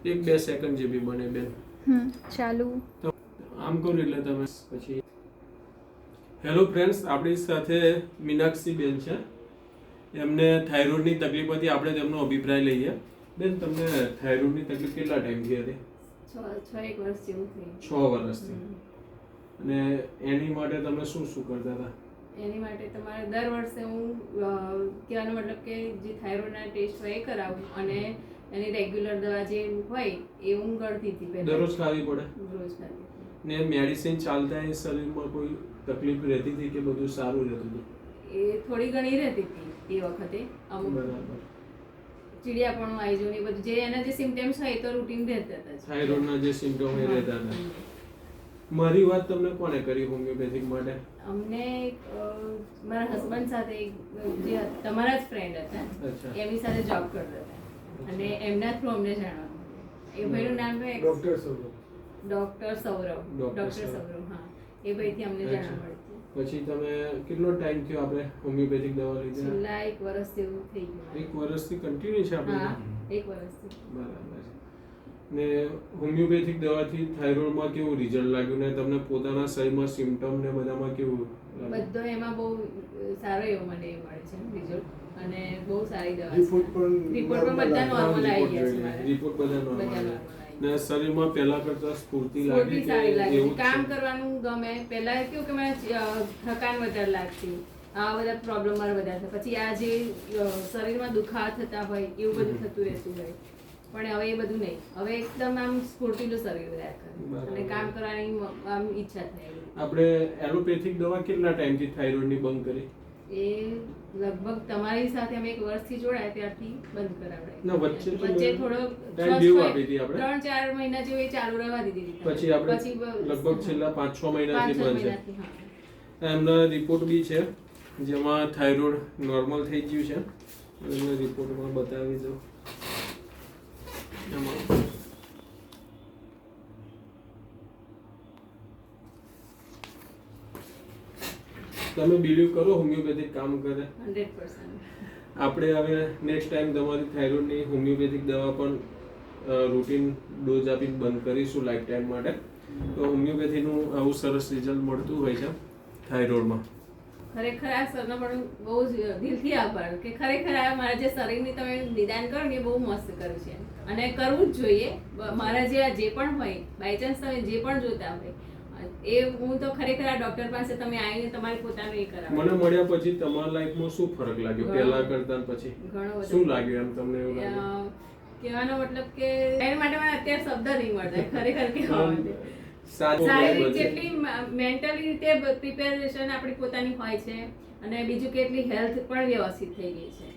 1-2 second જે બી બને બેન. ચાલુ. આમ કરું એટલે તમે પછી. હેલો ફ્રેન્ડ્સ, આપણી સાથે મીનાક્ષી બેન છે. એમને થાઇરોઇડની તકલીફ હતી. આપણે તેમનો અભિપ્રાય લઈએ. બેન, તમને થાઇરોઇડની તકલીફ કેટલા ટાઈમથી હતી? 6 વર્ષ જેવું થયું. 6 વર્ષથી. અને એની માટે તમે શું કરતા હતા? એની માટે તમારે દર વર્ષે હું કહેવાનો મતલબ કે જે થાઇરોઇડના ટેસ્ટ હોય એ કરાવું અને એની રેગ્યુલર દવા જે હોય એ હું ગળતી હતી પહેલા. દરરોજ ખાવી પડે? રોજ ખાતી. ને મેડિસિન ચાલતા એ શરીરમાં કોઈ તકલીફ રહેતી હતી કે બધું સારું રહેતું હતું? એ થોડી ઘણી રહેતી હતી એ વખતે. અમુક બરાબર. ચીડિયાપણું આવી જવું એ બધું જે એના જે સિમ્પટમ્સ હોય એ તો રૂટીન રહેતા હતા. થાઇરોઇડના જે સિમ્પટમ એ રહેતા હતા. મારી વાત તમને કોને કરી હોમિયોપેથિક માટે? અમને મારા હસબન્ડ સાથે જે તમારા જ ફ્રેન્ડ હતા એમની સાથે જોબ કરતા હતા અને એમના થ્રુ અમને જાણવા મળ્યું. એ ભાઈનું નામ ડોક્ટર સૌરવ. ડોક્ટર સૌરવ. હા, એ ભાઈથી અમને જાણવા મળ્યું. પછી તમે કેટલો ટાઈમ થયો આપણે હોમિયોપેથિક દવા લીધી? છેલ્લા 1 વર્ષ જેવું થઈ ગયું. 1 વર્ષથી કન્ટિન્યુ છે આપણે? હા, 1 વર્ષથી. બરાબર. ને હોમિયોપેથિક દવાથી થાઇરોઇડમાં કેવું રિઝલ્ટ લાગ્યું ને તમને પોતાના શરીરમાં સિમ્પટમ ને બધામાં કેવું લાગ્યું? બધો એમાં બહુ સારો એવો મને મળે છે રિઝલ્ટ અને બહુ સારી દવા છે. રિપોર્ટ પણ બધા નોર્મલ આવી ગયા છે મારા. રિપોર્ટ બધા નોર્મલ બધા આવ્યા. નોર્મલ. ને શરીરમાં પહેલા કરતા સ્ફૂર્તિ લાગી કે એવું કામ કરવાનું ગમે. પહેલા કેવું કે મને થકાન વધારે લાગતી, આ બધા પ્રોબ્લેમ મારા બધા હતા. પછી આ જે શરીરમાં દુખાવા થતા હોય એવું બધું થતું રહેતું હોય, પણ હવે એ બધું નહીં. હવે એકદમ આમ સ્ફૂર્તિલું શરીર રહ્યા કરે અને કામ કરવાની આમ ઈચ્છા થાય. આપણે એલોપેથિક દવા કેટલા ટાઈમથી થાઇરોઇડની બંધ કરી? એ લગભગ તમારી સાથે અમે 1 વર્ષથી જોડાયા ત્યારથી બંધ કરાવડાવી. ના, વચ્ચે થોડો ટાઈમ દેવું આપી હતી આપણે. 3-4 મહિના જેવું એ ચાલુ રહેવા દીધી. પછી આપણે લગભગ છેલ્લા 5-6 મહિનાથી બંધ છે. એમના રિપોર્ટ બી છે જેમાં થાઇરોઇડ નોર્મલ થઈ ગયું છે. એમના રિપોર્ટમાં બતાવી દઉં. તમે બિલીવ કરો હોમિયોપેથિક કામ કરે? 100%. આપણે હવે નેક્સ્ટ ટાઈમ તમારી થાઇરોઇડની હોમિયોપેથિક દવા પણ રૂટીન ડોઝ આપીને બંધ કરીશું લાઈફ ટાઈમ માટે. તો હોમિયોપેથીનું આવું સરસ રિઝલ્ટ મળતું હોય છે થાઇરોઇડમાં. ખરેખર આ સરનો પણ બહુ જ દિલથી આભાર કે ખરેખર આ મારા જે શરીરની તમે નિદાન કરો ને એ બહુ મસ્ત કર્યું છે અને કરવું જ જોઈએ. મારા જે પણ હોય બાય ચાન્સ તમે જે પણ જોતા હોય એ હું તો ખરેખર આ ડોક્ટર પાસે તમે આવીને તમારી પોતાનું એ કરાવો. મને મળ્યા પછી તમારા લાઈફમાં શું ફરક લાગ્યો પહેલા કરતા પછી? ઘણો બધો. શું લાગ્યું એમ તમને? એવું લાગ્યું કહેવાનો મતલબ કે એના માટે મને અત્યારે શબ્દ નહીં મળતા ખરેખર કહેવા માટે. સારી જેટલી મેન્ટલી રીતે પ્રિપેરેશન આપણી પોતાની હોય છે અને બીજું કે એટલી હેલ્થ પણ વ્યવસ્થિત થઈ ગઈ છે.